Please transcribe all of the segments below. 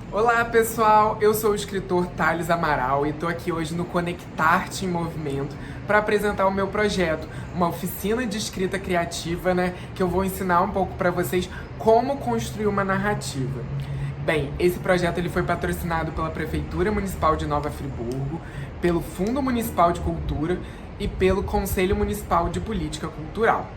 Olá pessoal, eu sou o escritor Thales Amaral e estou aqui hoje no Conectar-te em Movimento para apresentar o meu projeto, uma oficina de escrita criativa, que eu vou ensinar um pouco para vocês como construir uma narrativa. Bem, esse projeto ele foi patrocinado pela Prefeitura Municipal de Nova Friburgo, pelo Fundo Municipal de Cultura e pelo Conselho Municipal de Política Cultural.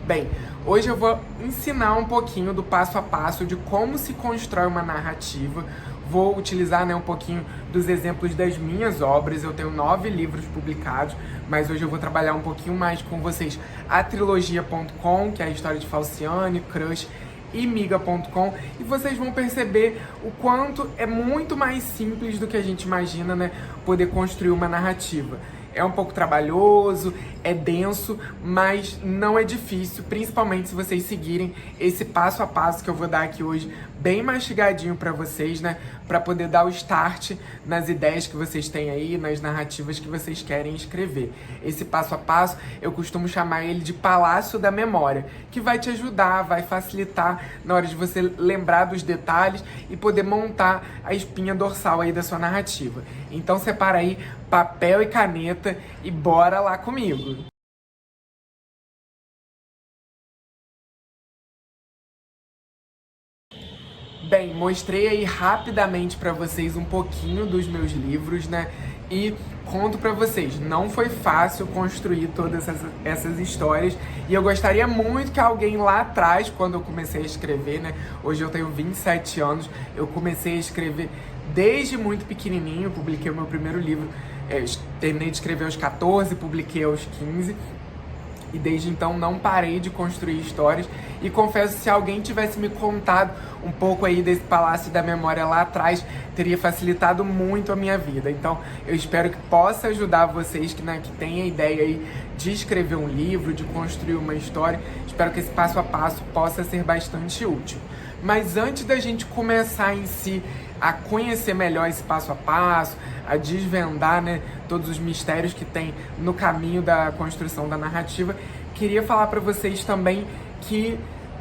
Bem, hoje eu vou ensinar um pouquinho do passo a passo de como se constrói uma narrativa. Vou utilizar um pouquinho dos exemplos das minhas obras. Eu tenho 9 livros publicados, mas hoje eu vou trabalhar um pouquinho mais com vocês a trilogia.com, que é a história de Falciane, Crush e Miga.com, e vocês vão perceber o quanto é muito mais simples do que a gente imagina, poder construir uma narrativa. É um pouco trabalhoso, é denso, mas não é difícil, principalmente se vocês seguirem esse passo a passo que eu vou dar aqui hoje, bem mastigadinho para vocês, para poder dar o start nas ideias que vocês têm aí, nas narrativas que vocês querem escrever. Esse passo a passo, eu costumo chamar ele de Palácio da Memória, que vai te ajudar, vai facilitar na hora de você lembrar dos detalhes e poder montar a espinha dorsal aí da sua narrativa. Então separa aí papel e caneta e bora lá comigo! Bem, mostrei aí rapidamente para vocês um pouquinho dos meus livros, E conto para vocês, não foi fácil construir todas essas histórias e eu gostaria muito que alguém lá atrás, quando eu comecei a escrever, Hoje eu tenho 27 anos, eu comecei a escrever desde muito pequenininho, publiquei o meu primeiro livro, terminei de escrever aos 14, publiquei aos 15. E desde então não parei de construir histórias. E confesso que se alguém tivesse me contado um pouco aí desse Palácio da Memória lá atrás, teria facilitado muito a minha vida. Então eu espero que possa ajudar vocês que têm a ideia aí de escrever um livro, de construir uma história. Espero que esse passo a passo possa ser bastante útil. Mas antes da gente começar em si a conhecer melhor esse passo a passo, a desvendar todos os mistérios que tem no caminho da construção da narrativa, queria falar para vocês também que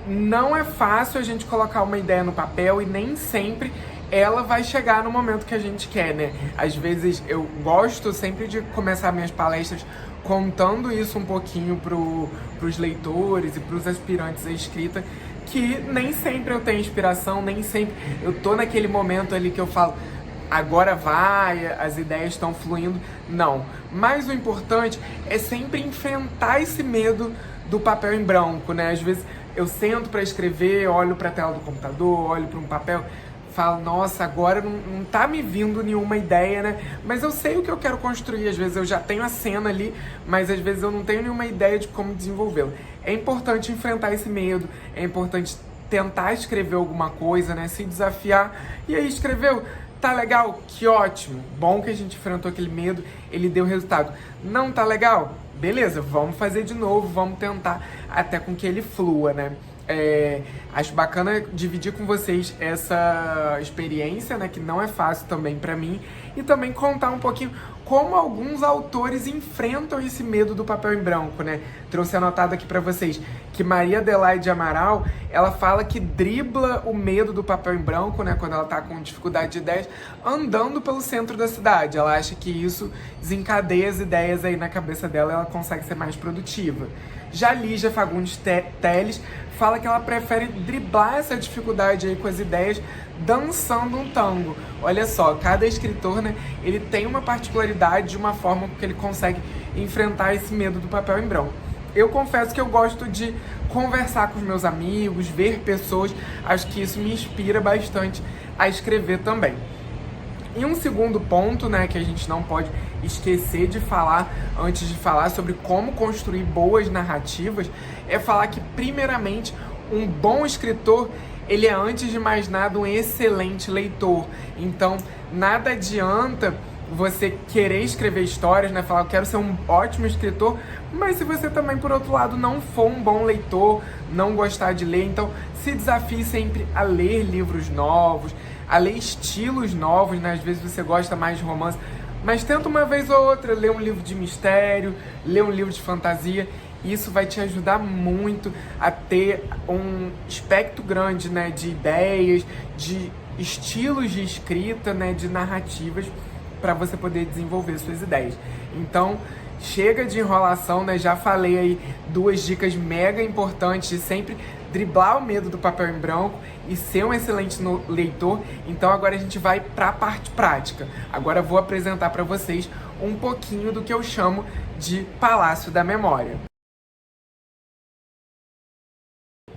não é fácil a gente colocar uma ideia no papel e nem sempre ela vai chegar no momento que a gente quer, Às vezes eu gosto sempre de começar minhas palestras contando isso um pouquinho pros leitores e pros aspirantes à escrita, que nem sempre eu tenho inspiração, nem sempre eu tô naquele momento ali que eu falo, agora vai, as ideias estão fluindo. Não. Mas o importante é sempre enfrentar esse medo do papel em branco, Às vezes eu sento para escrever, olho para a tela do computador, olho para um papel, falo, nossa, agora não tá me vindo nenhuma ideia, Mas eu sei o que eu quero construir, às vezes eu já tenho a cena ali, mas às vezes eu não tenho nenhuma ideia de como desenvolvê-la. É importante enfrentar esse medo, é importante tentar escrever alguma coisa, Se desafiar. E aí, escreveu? Tá legal? Que ótimo! Bom que a gente enfrentou aquele medo, ele deu resultado. Não tá legal? Beleza, vamos fazer de novo, vamos tentar até com que ele flua, Acho bacana dividir com vocês essa experiência, que não é fácil também pra mim, e também contar um pouquinho como alguns autores enfrentam esse medo do papel em branco, Trouxe anotado aqui pra vocês que Maria Adelaide Amaral, ela fala que dribla o medo do papel em branco, quando ela tá com dificuldade de ideias, andando pelo centro da cidade. Ela acha que isso desencadeia as ideias aí na cabeça dela e ela consegue ser mais produtiva. Já Lígia Fagundes Teles fala que ela prefere driblar essa dificuldade aí com as ideias dançando um tango. Olha só, cada escritor, ele tem uma particularidade de uma forma que ele consegue enfrentar esse medo do papel em branco. Eu confesso que eu gosto de conversar com os meus amigos, ver pessoas, acho que isso me inspira bastante a escrever também. E um segundo ponto, que a gente não pode esquecer de falar antes de falar sobre como construir boas narrativas, é falar que, primeiramente, um bom escritor, ele é, antes de mais nada, um excelente leitor. Então, nada adianta você querer escrever histórias, falar, eu quero ser um ótimo escritor, mas se você também, por outro lado, não for um bom leitor, não gostar de ler, então se desafie sempre a ler livros novos, a ler estilos novos, Às vezes você gosta mais de romance, mas tenta uma vez ou outra ler um livro de mistério, ler um livro de fantasia. Isso vai te ajudar muito a ter um espectro grande, de ideias, de estilos de escrita, né, de narrativas para você poder desenvolver suas ideias. Então, chega de enrolação, né? Já falei aí 2 dicas mega importantes de sempre driblar o medo do papel em branco e ser um excelente leitor. Então agora a gente vai para a parte prática. Agora eu vou apresentar para vocês um pouquinho do que eu chamo de Palácio da Memória.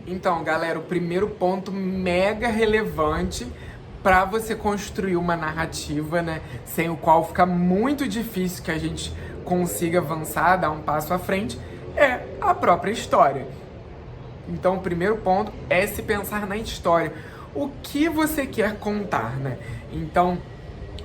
Então, galera, o primeiro ponto mega relevante para você construir uma narrativa, né, sem o qual fica muito difícil que a gente consiga avançar, dar um passo à frente, é a própria história. Então, o primeiro ponto é se pensar na história. O que você quer contar, né? Então,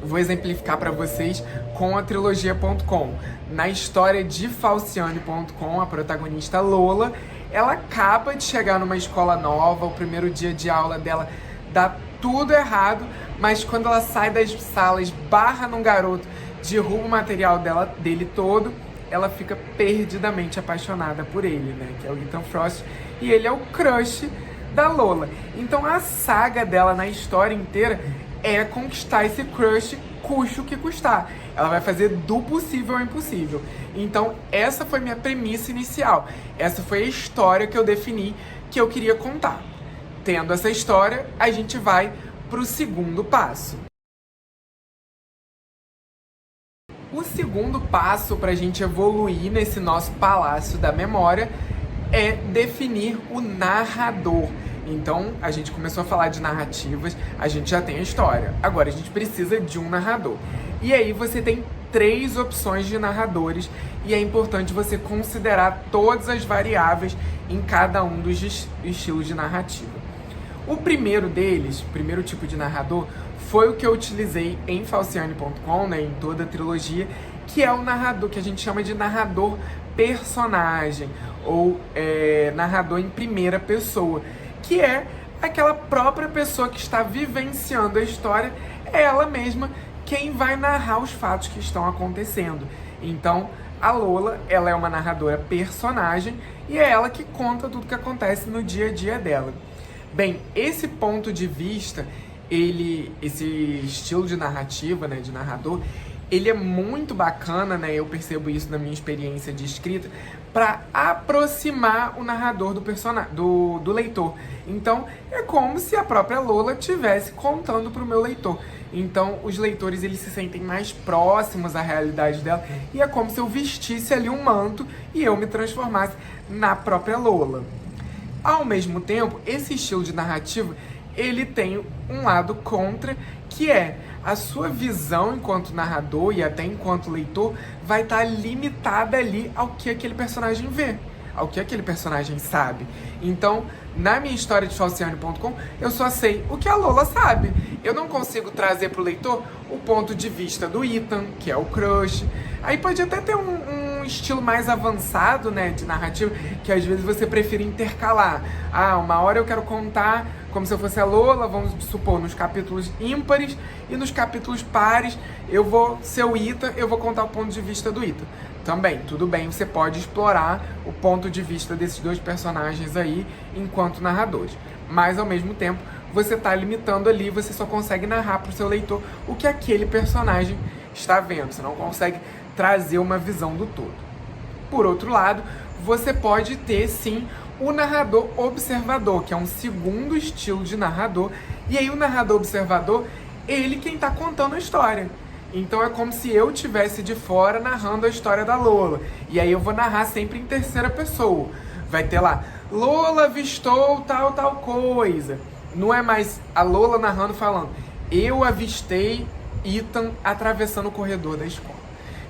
vou exemplificar para vocês com a trilogia.com. Na história de Falciane.com, a protagonista Lola, ela acaba de chegar numa escola nova, o primeiro dia de aula dela dá tudo errado, mas quando ela sai das salas, barra num garoto, derruba o material dele todo, ela fica perdidamente apaixonada por ele, né? Que é o Ethan Frost, e ele é o crush da Lola. Então a saga dela na história inteira é conquistar esse crush, custe o que custar. Ela vai fazer do possível ao impossível. Então essa foi minha premissa inicial. Essa foi a história que eu defini que eu queria contar. Tendo essa história, a gente vai para o segundo passo. O segundo passo para a gente evoluir nesse nosso palácio da memória é definir o narrador. Então, a gente começou a falar de narrativas, a gente já tem a história. Agora, a gente precisa de um narrador. E aí você tem 3 opções de narradores e é importante você considerar todas as variáveis em cada um dos estilos de narrativa. O primeiro deles, o primeiro tipo de narrador, foi o que eu utilizei em Falciane.com, né, em toda a trilogia, que é o narrador, que a gente chama de narrador personagem, ou narrador em primeira pessoa, que é aquela própria pessoa que está vivenciando a história, é ela mesma quem vai narrar os fatos que estão acontecendo. Então, a Lola, ela é uma narradora personagem e é ela que conta tudo que acontece no dia a dia dela. Bem, esse ponto de vista, esse estilo de narrativa, né, de narrador, ele é muito bacana, né, eu percebo isso na minha experiência de escrita, para aproximar o narrador do leitor. Então, é como se a própria Lola estivesse contando para o meu leitor. Então, os leitores, eles se sentem mais próximos à realidade dela e é como se eu vestisse ali um manto e eu me transformasse na própria Lola. Ao mesmo tempo, esse estilo de narrativa, ele tem um lado contra, que é a sua visão enquanto narrador e até enquanto leitor vai estar limitada ali ao que aquele personagem vê, ao que aquele personagem sabe. Então, na minha história de Falciane.com, eu só sei o que a Lola sabe. Eu não consigo trazer para o leitor o ponto de vista do Ethan, que é o crush. Aí pode até ter um estilo mais avançado, né, de narrativa, que às vezes você prefere intercalar. Uma hora eu quero contar como se eu fosse a Lola, vamos supor, nos capítulos ímpares, e nos capítulos pares eu vou ser o Ethan, eu vou contar o ponto de vista do Ethan. Também, tudo bem, você pode explorar o ponto de vista desses 2 personagens aí enquanto narradores. Mas, ao mesmo tempo, você está limitando ali, você só consegue narrar para o seu leitor o que aquele personagem está vendo. Você não consegue trazer uma visão do todo. Por outro lado, você pode ter, sim, o narrador observador, que é um segundo estilo de narrador. E aí o narrador observador, ele quem está contando a história. Então é como se eu estivesse de fora narrando a história da Lola. E aí eu vou narrar sempre em terceira pessoa. Vai ter lá, Lola avistou tal coisa. Não é mais a Lola narrando falando, eu avistei Ethan atravessando o corredor da escola.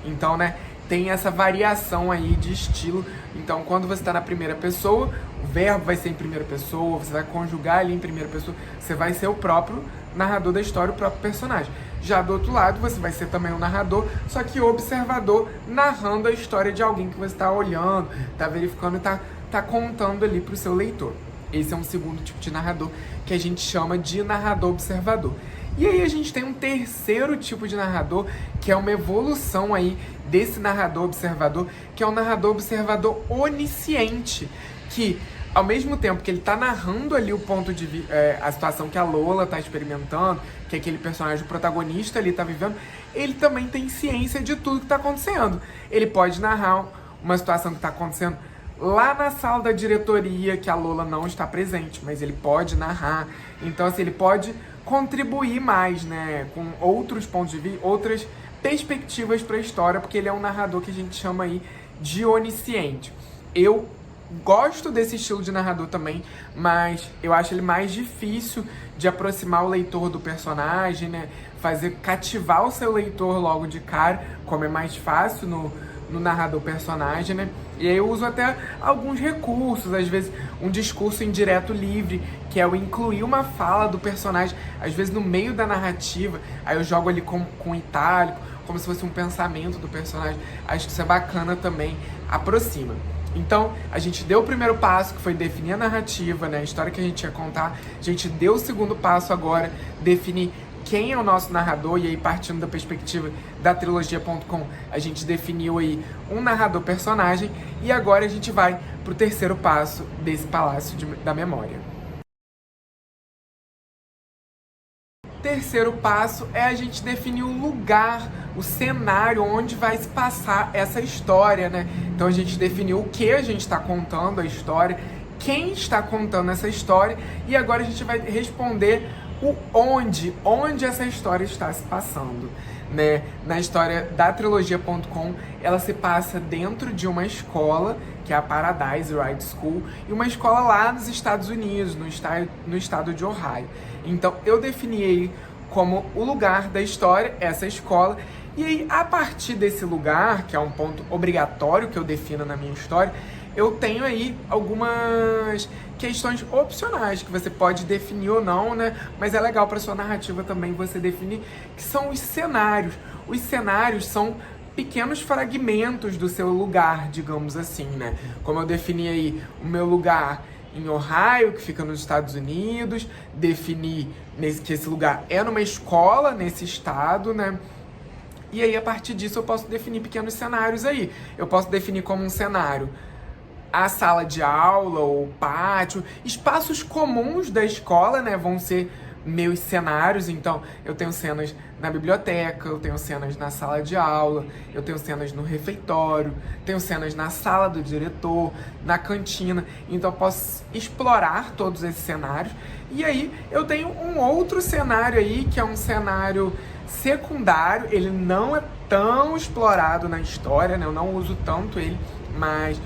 Então, né, tem essa variação aí de estilo. Então, quando você está na primeira pessoa, o verbo vai ser em primeira pessoa, você vai conjugar ali em primeira pessoa, você vai ser o próprio narrador da história, o próprio personagem. Já do outro lado, você vai ser também um narrador, só que observador, narrando a história de alguém que você está olhando, está verificando e tá contando ali para o seu leitor. Esse é um segundo tipo de narrador que a gente chama de narrador observador. E aí a gente tem um terceiro tipo de narrador, que é uma evolução aí desse narrador observador, que é o narrador observador onisciente, que ao mesmo tempo que ele tá narrando ali o ponto de a situação que a Lola tá experimentando, que aquele personagem, o protagonista ali tá vivendo, ele também tem ciência de tudo que tá acontecendo. Ele pode narrar uma situação que tá acontecendo lá na sala da diretoria, que a Lola não está presente, mas ele pode narrar. Então, assim, ele pode contribuir mais, né, com outros pontos de vista, outras perspectivas para a história, porque ele é um narrador que a gente chama aí de onisciente. Eu gosto desse estilo de narrador também, mas eu acho ele mais difícil de aproximar o leitor do personagem, né? Fazer cativar o seu leitor logo de cara, como é mais fácil no narrador personagem, né? E aí eu uso até alguns recursos, às vezes um discurso indireto livre, que é o incluir uma fala do personagem, às vezes no meio da narrativa, aí eu jogo ali com itálico, como se fosse um pensamento do personagem. Acho que isso é bacana também, aproxima. Então, a gente deu o primeiro passo, que foi definir a narrativa, né, a história que a gente ia contar. A gente deu o segundo passo agora, definir quem é o nosso narrador, e aí partindo da perspectiva da trilogia.com, a gente definiu aí um narrador personagem, e agora a gente vai pro terceiro passo desse palácio da memória. Terceiro passo é a gente definir o lugar, o cenário onde vai se passar essa história, né? Então a gente definiu o que a gente está contando a história, quem está contando essa história, e agora a gente vai responder o onde essa história está se passando, né? Na história da trilogia.com, ela se passa dentro de uma escola, que é a Paradise Ride School, e uma escola lá nos Estados Unidos, no estado de Ohio. Então eu defini aí como o lugar da história, essa escola, e aí a partir desse lugar, que é um ponto obrigatório que eu defino na minha história, eu tenho aí algumas questões opcionais que você pode definir ou não, né? Mas é legal para sua narrativa também você definir, que são os cenários. Os cenários são pequenos fragmentos do seu lugar, digamos assim, né? Como eu defini aí o meu lugar em Ohio, que fica nos Estados Unidos, defini que esse lugar é numa escola nesse estado, né? E aí, a partir disso, eu posso definir pequenos cenários aí. Eu posso definir como um cenário a sala de aula ou o pátio, espaços comuns da escola, né, vão ser meus cenários. Então eu tenho cenas na biblioteca, eu tenho cenas na sala de aula, eu tenho cenas no refeitório, tenho cenas na sala do diretor, na cantina. Então eu posso explorar todos esses cenários. E aí eu tenho um outro cenário aí, que é um cenário secundário. Ele não é tão explorado na história, né, eu não uso tanto ele, mas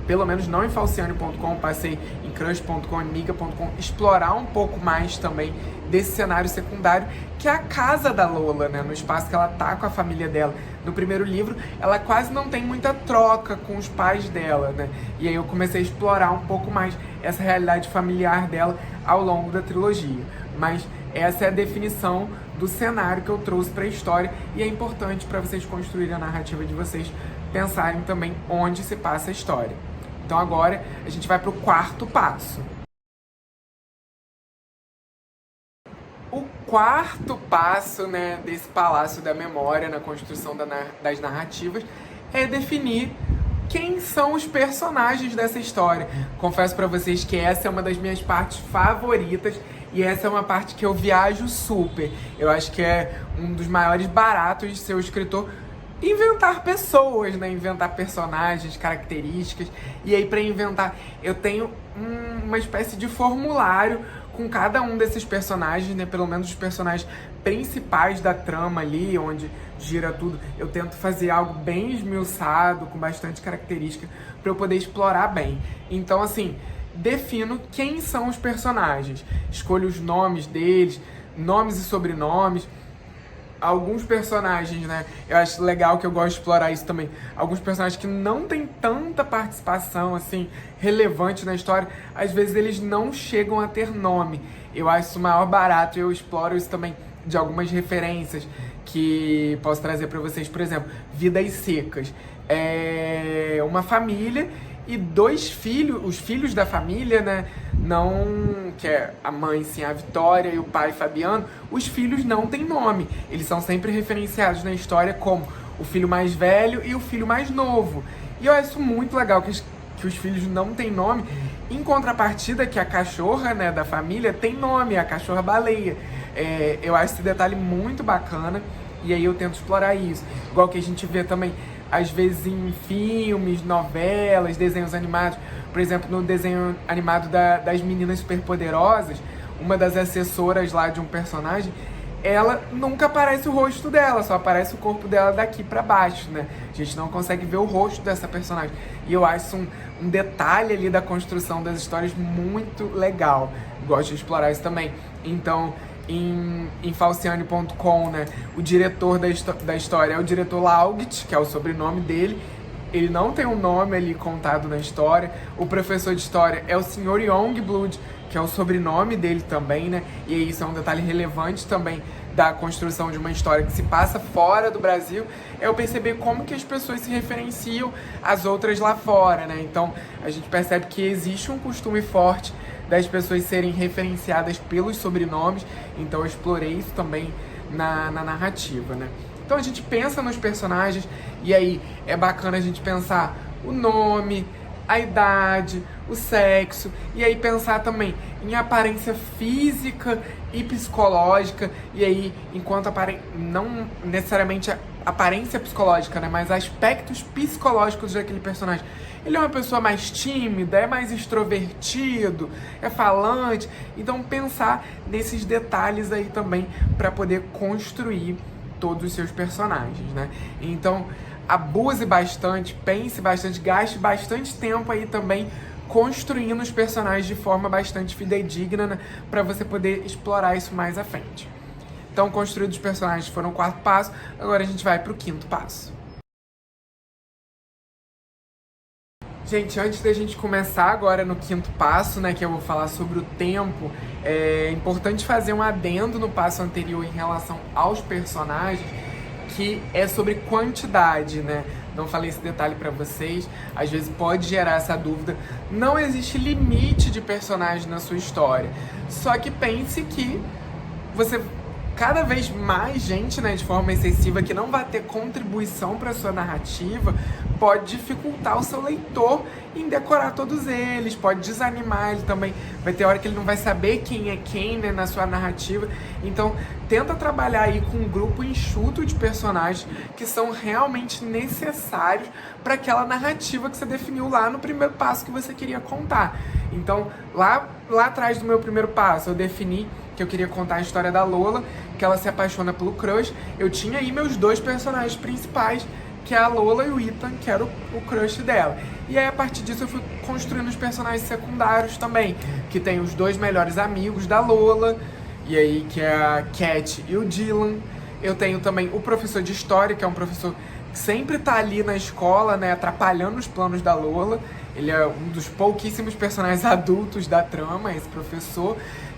pelo menos não em falciane.com, passei em crush.com, em miga.com, explorar um pouco mais também desse cenário secundário, que é a casa da Lola, né, no espaço que ela tá com a família dela. No primeiro livro, ela quase não tem muita troca com os pais dela, né, e aí eu comecei a explorar um pouco mais essa realidade familiar dela ao longo da trilogia. Mas essa é a definição do cenário que eu trouxe para a história, e é importante para vocês construírem a narrativa de vocês, pensarem também onde se passa a história. Então agora a gente vai para o quarto passo. O quarto passo, né, desse palácio da memória na construção das narrativas é definir quem são os personagens dessa história. Confesso para vocês que essa é uma das minhas partes favoritas, e essa é uma parte que eu viajo super. Eu acho que é um dos maiores baratos de ser o escritor, inventar pessoas, né? Inventar personagens, características. E aí, para inventar, eu tenho uma espécie de formulário com cada um desses personagens, né? Pelo menos os personagens principais da trama ali, onde gira tudo. Eu tento fazer algo bem esmiuçado, com bastante característica, para eu poder explorar bem. Então, assim, defino quem são os personagens. Escolho os nomes deles, nomes e sobrenomes. Alguns personagens, né, eu acho legal, que eu gosto de explorar isso também. Alguns personagens que não tem tanta participação, assim, relevante na história, às vezes eles não chegam a ter nome. Eu acho isso o maior barato, e eu exploro isso também de algumas referências que posso trazer pra vocês. Por exemplo, Vidas Secas. É uma família e dois filhos, os filhos da família, né, não, que é a mãe, sim, a Vitória, e o pai, Fabiano, os filhos não têm nome. Eles são sempre referenciados na história como o filho mais velho e o filho mais novo. E eu acho muito legal que os filhos não têm nome, Em contrapartida, que a cachorra, né, da família tem nome, a cachorra-baleia. Eu acho esse detalhe muito bacana e aí eu tento explorar isso. Igual que a gente vê também, às vezes, em filmes, novelas, desenhos animados. Por exemplo, no desenho animado das Meninas Superpoderosas, uma das assessoras lá de um personagem, ela nunca aparece o rosto dela, só aparece o corpo dela daqui pra baixo, né? A gente não consegue ver o rosto dessa personagem. E eu acho um detalhe ali da construção das histórias muito legal. Gosto de explorar isso também. Então, em falciane.com, né, o diretor da história é o diretor Laugt, que é o sobrenome dele. Ele não tem um nome ali contado na história. O professor de história é o Sr. Youngblood, que é o sobrenome dele também, né? E isso é um detalhe relevante também da construção de uma história que se passa fora do Brasil, é eu perceber como que as pessoas se referenciam às outras lá fora, né? Então, a gente percebe que existe um costume forte das pessoas serem referenciadas pelos sobrenomes, então eu explorei isso também na narrativa, né? Então a gente pensa nos personagens e aí é bacana a gente pensar o nome, a idade, o sexo e aí pensar também em aparência física e psicológica e aí enquanto não necessariamente a aparência psicológica, né, mas aspectos psicológicos daquele personagem. Ele é uma pessoa mais tímida, é mais extrovertido, é falante, então pensar nesses detalhes aí também para poder construir todos os seus personagens, né? Então, abuse bastante, pense bastante, gaste bastante tempo aí também construindo os personagens de forma bastante fidedigna, né? Para você poder explorar isso mais à frente. Então, construídos os personagens foram o 4º passo, agora a gente vai para o 5º passo. Gente, antes da gente começar agora no 5º passo, né, que eu vou falar sobre o tempo, é importante fazer um adendo no passo anterior em relação aos personagens, que é sobre quantidade, né? Não falei esse detalhe pra vocês, às vezes pode gerar essa dúvida. Não existe limite de personagens na sua história, só que pense que você... cada vez mais gente, né, de forma excessiva, que não vai ter contribuição para sua narrativa, pode dificultar o seu leitor em decorar todos eles, pode desanimar ele também. Vai ter hora que ele não vai saber quem é quem, né, na sua narrativa. Então, tenta trabalhar aí com um grupo enxuto de personagens que são realmente necessários para aquela narrativa que você definiu lá no primeiro passo que você queria contar. Então, lá atrás do meu primeiro passo, eu defini que eu queria contar a história da Lola, que ela se apaixona pelo crush. Eu tinha aí meus 2 personagens principais, que é a Lola e o Ethan, que era o crush dela. E aí, a partir disso, eu fui construindo os personagens secundários também, que tem os 2 melhores amigos da Lola, e aí que é a Cat e o Dylan. Eu tenho também o professor de história, que é um professor que sempre tá ali na escola, né, atrapalhando os planos da Lola. Ele é um dos pouquíssimos personagens adultos da trama, esse professor.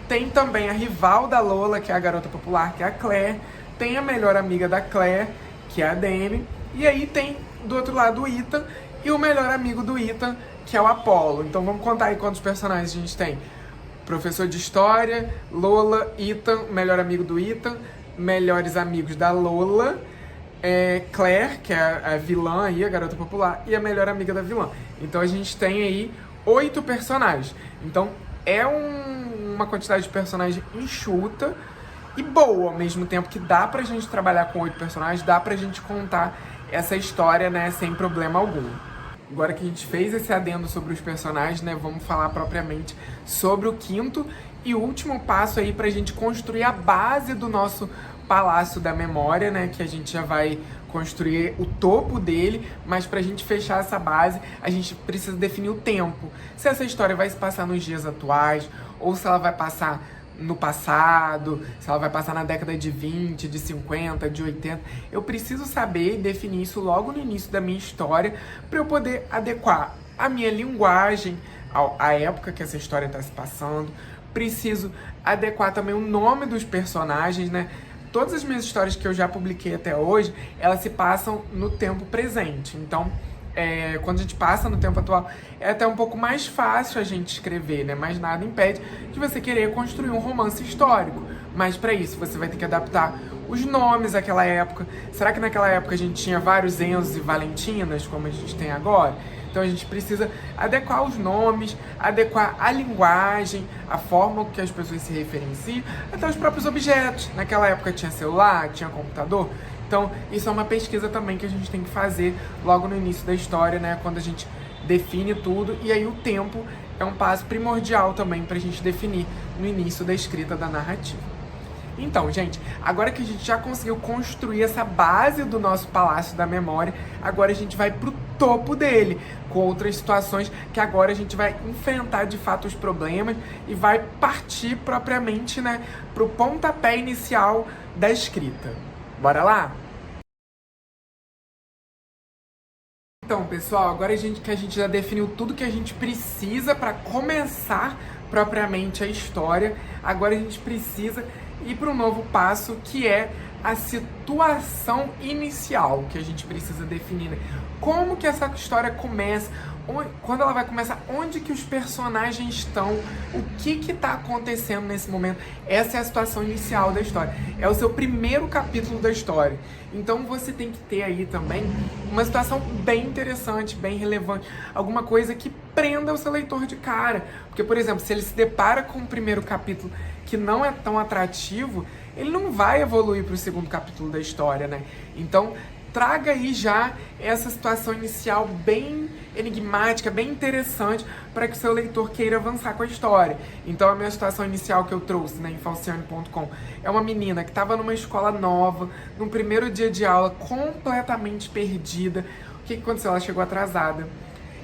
Tem também a rival da Lola, que é a garota popular, que é a Claire. Tem a melhor amiga da Claire, que é a Dani. E aí tem, do outro lado, o Ethan. E o melhor amigo do Ethan, que é o Apollo. Então vamos contar aí quantos personagens a gente tem. Professor de história, Lola, Ethan, melhor amigo do Ethan. Melhores amigos da Lola. Claire, que é a vilã aí, a garota popular. E a melhor amiga da vilã. Então a gente tem aí 8 personagens. Então é uma quantidade de personagens enxuta e boa ao mesmo tempo, que dá pra gente trabalhar com 8 personagens, dá pra gente contar essa história, né, sem problema algum. Agora que a gente fez esse adendo sobre os personagens, né, vamos falar propriamente sobre o 5º e último passo aí pra gente construir a base do nosso Palácio da Memória, né, que a gente já vai construir o topo dele, mas pra gente fechar essa base, a gente precisa definir o tempo. Se essa história vai se passar nos dias atuais, ou se ela vai passar no passado, se ela vai passar na década de 20, de 50, de 80. Eu preciso saber e definir isso logo no início da minha história para eu poder adequar a minha linguagem à época que essa história está se passando. Preciso adequar também o nome dos personagens, né? Todas as minhas histórias que eu já publiquei até hoje, elas se passam no tempo presente. Então, quando a gente passa no tempo atual, é até um pouco mais fácil a gente escrever, né? Mas nada impede de você querer construir um romance histórico. Mas para isso, você vai ter que adaptar os nomes daquela época. Será que naquela época a gente tinha vários Enzos e Valentinas, como a gente tem agora? Então a gente precisa adequar os nomes, adequar a linguagem, a forma que as pessoas se referenciam, até os próprios objetos. Naquela época tinha celular, tinha computador. Então isso é uma pesquisa também que a gente tem que fazer logo no início da história, né? Quando a gente define tudo, e aí o tempo é um passo primordial também para a gente definir no início da escrita da narrativa. Então, gente, agora que a gente já conseguiu construir essa base do nosso palácio da memória, agora a gente vai pro topo dele, com outras situações que agora a gente vai enfrentar de fato os problemas e vai partir propriamente, né, pro pontapé inicial da escrita. Bora lá? Então, pessoal, agora que a gente já definiu tudo que a gente precisa para começar propriamente a história, agora a gente precisa ir para um novo passo, que é a situação inicial que a gente precisa definir, né? Como que essa história começa, quando ela vai começar, onde que os personagens estão, o que está acontecendo nesse momento. Essa é a situação inicial da história, é o seu primeiro capítulo da história. Então você tem que ter aí também uma situação bem interessante, bem relevante, alguma coisa que prenda o seu leitor de cara. Porque, por exemplo, se ele se depara com o primeiro capítulo que não é tão atrativo, ele não vai evoluir para o segundo capítulo da história, né? Então, traga aí já essa situação inicial bem enigmática, bem interessante, para que o seu leitor queira avançar com a história. Então, a minha situação inicial que eu trouxe, né, em falciane.com, é uma menina que estava numa escola nova, no primeiro dia de aula, completamente perdida. O que aconteceu? Ela chegou atrasada.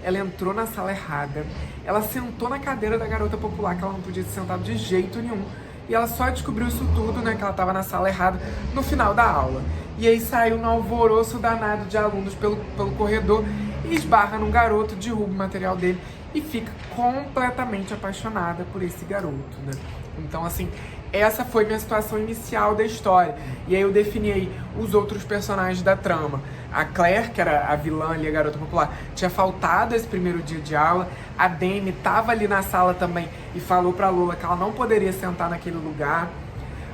Ela entrou na sala errada. Ela sentou na cadeira da garota popular, que ela não podia ter sentado de jeito nenhum. E ela só descobriu isso tudo, né, que ela estava na sala errada, no final da aula. E aí saiu um alvoroço danado de alunos pelo corredor e esbarra num garoto, derruba o material dele e fica completamente apaixonada por esse garoto, né? Então, assim, essa foi minha situação inicial da história. E aí eu defini aí os outros personagens da trama. A Claire, que era a vilã ali, a garota popular, tinha faltado esse primeiro dia de aula. A Demi estava ali na sala também e falou pra Lola que ela não poderia sentar naquele lugar.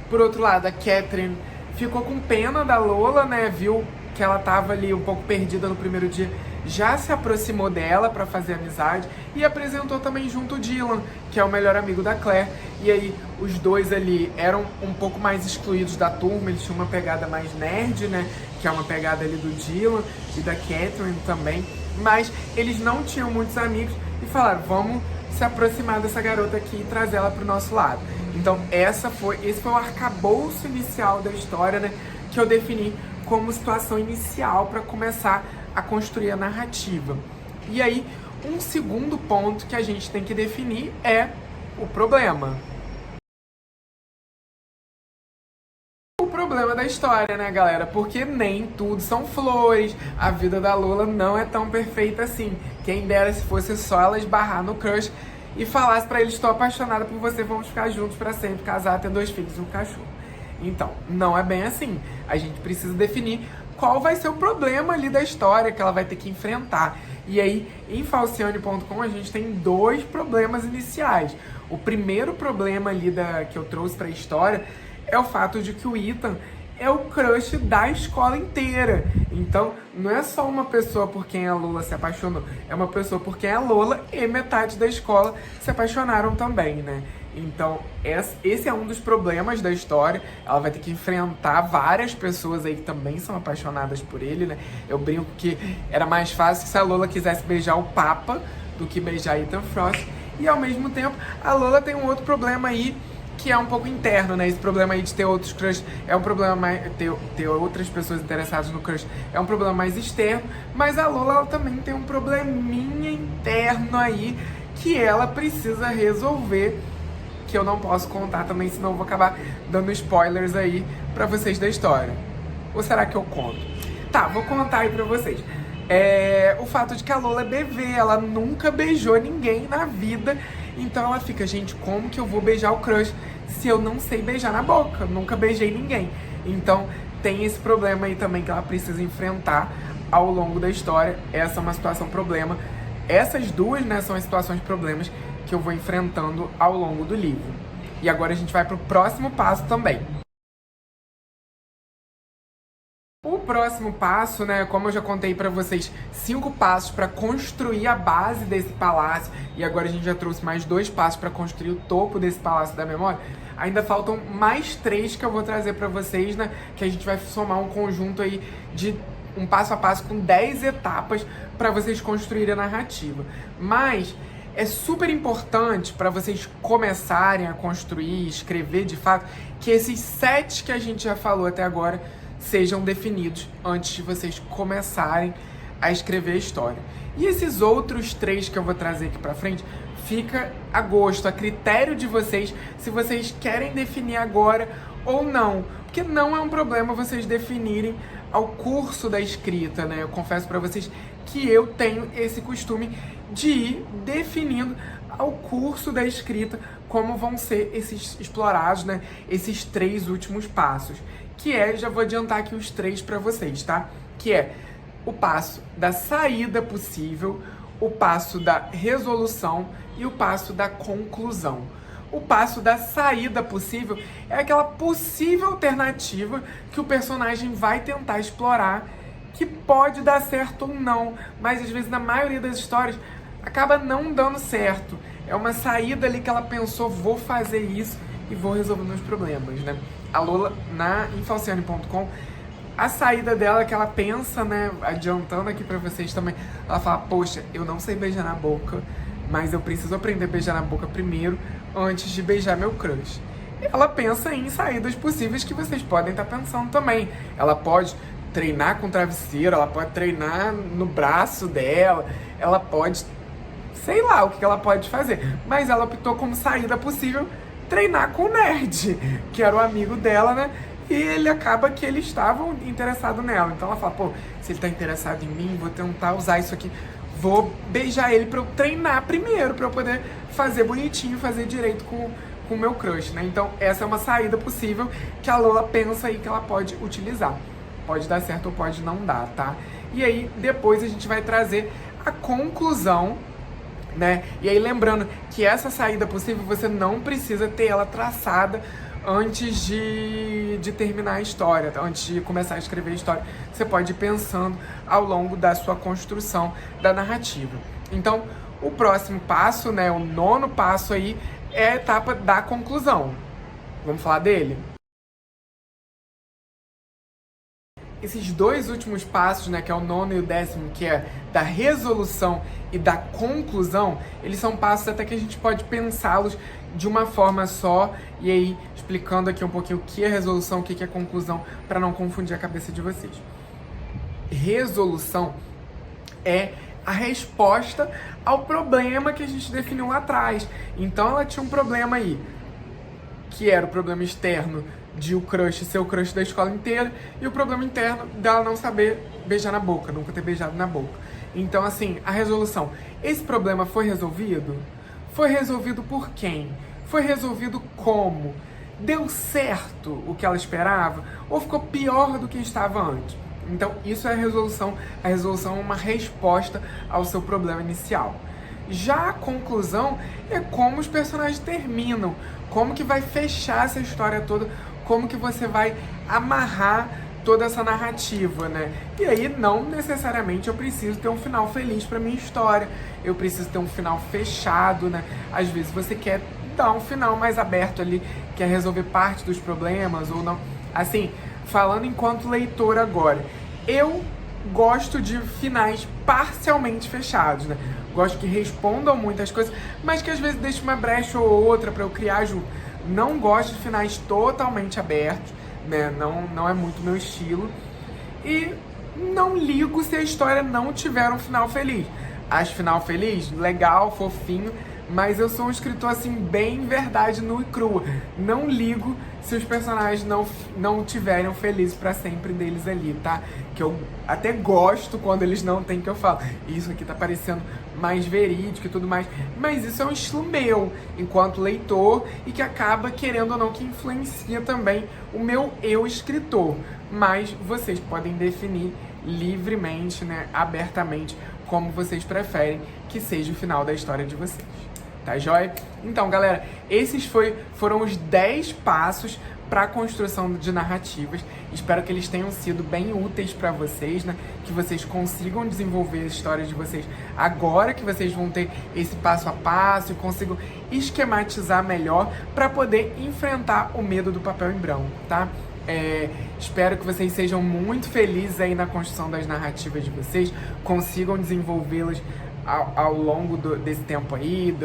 Por outro lado, a Catherine ficou com pena da Lola, né? Viu que ela tava ali um pouco perdida no primeiro dia, já se aproximou dela para fazer amizade e apresentou também junto o Dylan, que é o melhor amigo da Claire. E aí os dois ali eram um pouco mais excluídos da turma, eles tinham uma pegada mais nerd, né? Que é uma pegada ali do Dylan e da Catherine também. Mas eles não tinham muitos amigos e falaram, vamos se aproximar dessa garota aqui e trazer ela pro nosso lado. Então esse foi o arcabouço inicial da história, né? Que eu defini como situação inicial para começar a construir a narrativa. E aí, um segundo ponto que a gente tem que definir é o problema. O problema da história, né, galera? Porque nem tudo são flores. A vida da Lola não é tão perfeita assim. Quem dera se fosse só ela esbarrar no crush e falasse pra ele, estou apaixonada por você, vamos ficar juntos pra sempre, casar, ter 2 filhos e um cachorro. Então, não é bem assim. A gente precisa definir qual vai ser o problema ali da história que ela vai ter que enfrentar. E aí, em falciane.com, a gente tem 2 problemas iniciais. O primeiro problema ali que eu trouxe pra história é o fato de que o Ethan é o crush da escola inteira. Então, não é só uma pessoa por quem a Lola se apaixonou, é uma pessoa por quem a Lola e metade da escola se apaixonaram também, né? Então, esse é um dos problemas da história. Ela vai ter que enfrentar várias pessoas aí que também são apaixonadas por ele, né? Eu brinco que era mais fácil se a Lola quisesse beijar o Papa do que beijar Ethan Frost. E, ao mesmo tempo, a Lola tem um outro problema aí, que é um pouco interno, né? Esse problema aí de ter outros crush é um problema mais... Ter outras pessoas interessadas no crush é um problema mais externo. Mas a Lola, ela também tem um probleminha interno aí que ela precisa resolver, que eu não posso contar também, senão eu vou acabar dando spoilers aí pra vocês da história. Ou será que eu conto? Tá, vou contar aí pra vocês. O fato de que a Lola é bebê, ela nunca beijou ninguém na vida, então ela fica, gente, como que eu vou beijar o crush se eu não sei beijar na boca? Eu nunca beijei ninguém. Então tem esse problema aí também que ela precisa enfrentar ao longo da história. Essa é uma situação problema. Essas duas, né, são as situações problemas que eu vou enfrentando ao longo do livro. E agora a gente vai pro próximo passo também. O próximo passo, né, como eu já contei pra vocês, 5 passos para construir a base desse palácio, e agora a gente já trouxe mais 2 passos para construir o topo desse palácio da memória, ainda faltam mais 3 que eu vou trazer pra vocês, né, que a gente vai somar um conjunto aí de um passo a passo com 10 etapas para vocês construírem a narrativa. Mas é super importante para vocês começarem a construir, escrever de fato, que esses 7 que a gente já falou até agora sejam definidos antes de vocês começarem a escrever a história. E esses outros 3 que eu vou trazer aqui pra frente, fica a gosto, a critério de vocês, se vocês querem definir agora ou não. Porque não é um problema vocês definirem ao curso da escrita, né? Eu confesso pra vocês que eu tenho esse costume de ir definindo ao curso da escrita como vão ser esses explorados, né? Esses 3 últimos passos. Que é, já vou adiantar aqui os 3 para vocês, tá? Que é o passo da saída possível, o passo da resolução e o passo da conclusão. O passo da saída possível é aquela possível alternativa que o personagem vai tentar explorar, que pode dar certo ou não, mas às vezes na maioria das histórias acaba não dando certo. É uma saída ali que ela pensou, vou fazer isso e vou resolver meus problemas, né? A Lola, em falciane.com, a saída dela que ela pensa, né, adiantando aqui pra vocês também, ela fala, poxa, eu não sei beijar na boca, mas eu preciso aprender a beijar na boca primeiro, antes de beijar meu crush. Ela pensa em saídas possíveis que vocês podem estar pensando também. Ela pode treinar com travesseiro, ela pode treinar no braço dela, ela pode, sei lá o que ela pode fazer, mas ela optou como saída possível treinar com o nerd, que era o amigo dela, né? E ele acaba que eles estavam interessados nela. Então ela fala, pô, se ele tá interessado em mim, vou tentar usar isso aqui. Vou beijar ele pra eu treinar primeiro, pra eu poder fazer bonitinho, fazer direito com o meu crush, né? Então essa é uma saída possível que a Lola pensa aí que ela pode utilizar. Pode dar certo ou pode não dar, tá? E aí depois a gente vai trazer a conclusão, né? E aí lembrando que essa saída possível você não precisa ter ela traçada antes de terminar a história, antes de começar a escrever a história. Você pode ir pensando ao longo da sua construção da narrativa. Então, o próximo passo, né, o 9º passo aí, é a etapa da conclusão. Vamos falar dele? Esses 2 últimos passos, né, que é o 9º e o 10º, que é da resolução e da conclusão, eles são passos até que a gente pode pensá-los de uma forma só, e aí explicando aqui um pouquinho o que é resolução, o que é conclusão, para não confundir a cabeça de vocês. Resolução é a resposta ao problema que a gente definiu lá atrás. Então ela tinha um problema aí, que era o problema externo de o crush ser o crush da escola inteira, e o problema interno dela não saber beijar na boca, nunca ter beijado na boca. Então, assim, a resolução. Esse problema foi resolvido? Foi resolvido por quem? Foi resolvido como? Deu certo o que ela esperava? Ou ficou pior do que estava antes? Então, isso é a resolução. A resolução é uma resposta ao seu problema inicial. Já a conclusão é como os personagens terminam, como que vai fechar essa história toda, como que você vai amarrar toda essa narrativa, né? E aí, não necessariamente eu preciso ter um final feliz pra minha história, eu preciso ter um final fechado, né? Às vezes você quer dar um final mais aberto ali, quer resolver parte dos problemas ou não. Assim, falando enquanto leitor agora, eu gosto de finais parcialmente fechados, né? Gosto que respondam muitas coisas, mas que às vezes deixem uma brecha ou outra pra eu criar junto. Não gosto de finais totalmente abertos, né? Não é muito meu estilo. E não ligo se a história não tiver um final feliz. Acho final feliz, legal, fofinho, mas eu sou um escritor assim, bem verdade nua e crua. Não ligo se os personagens não tiverem felizes pra sempre deles ali, tá? Que eu até gosto quando eles não têm, que eu falo, isso aqui tá parecendo mais verídico e tudo mais, mas isso é um estilo meu, enquanto leitor, e que acaba, querendo ou não, que influencia também o meu eu escritor. Mas vocês podem definir livremente, né, abertamente, como vocês preferem que seja o final da história de vocês. Tá joia? Então, galera, esses foram os 10 passos para a construção de narrativas. Espero que eles tenham sido bem úteis para vocês, né? Que vocês consigam desenvolver a história de vocês agora que vocês vão ter esse passo a passo e consigam esquematizar melhor para poder enfrentar o medo do papel em branco, tá? Espero que vocês sejam muito felizes aí na construção das narrativas de vocês, consigam desenvolvê-las ao longo desse tempo aí,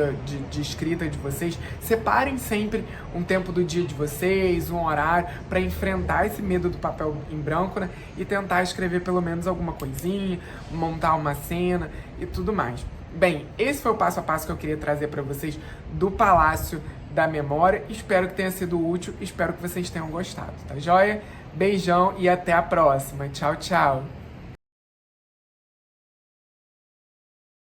de escrita de vocês. Separem sempre um tempo do dia de vocês, um horário, para enfrentar esse medo do papel em branco, né? E tentar escrever pelo menos alguma coisinha, montar uma cena e tudo mais. Bem, esse foi o passo a passo que eu queria trazer para vocês do Palácio da Memória. Espero que tenha sido útil, espero que vocês tenham gostado, tá joia? Beijão e até a próxima. Tchau, tchau!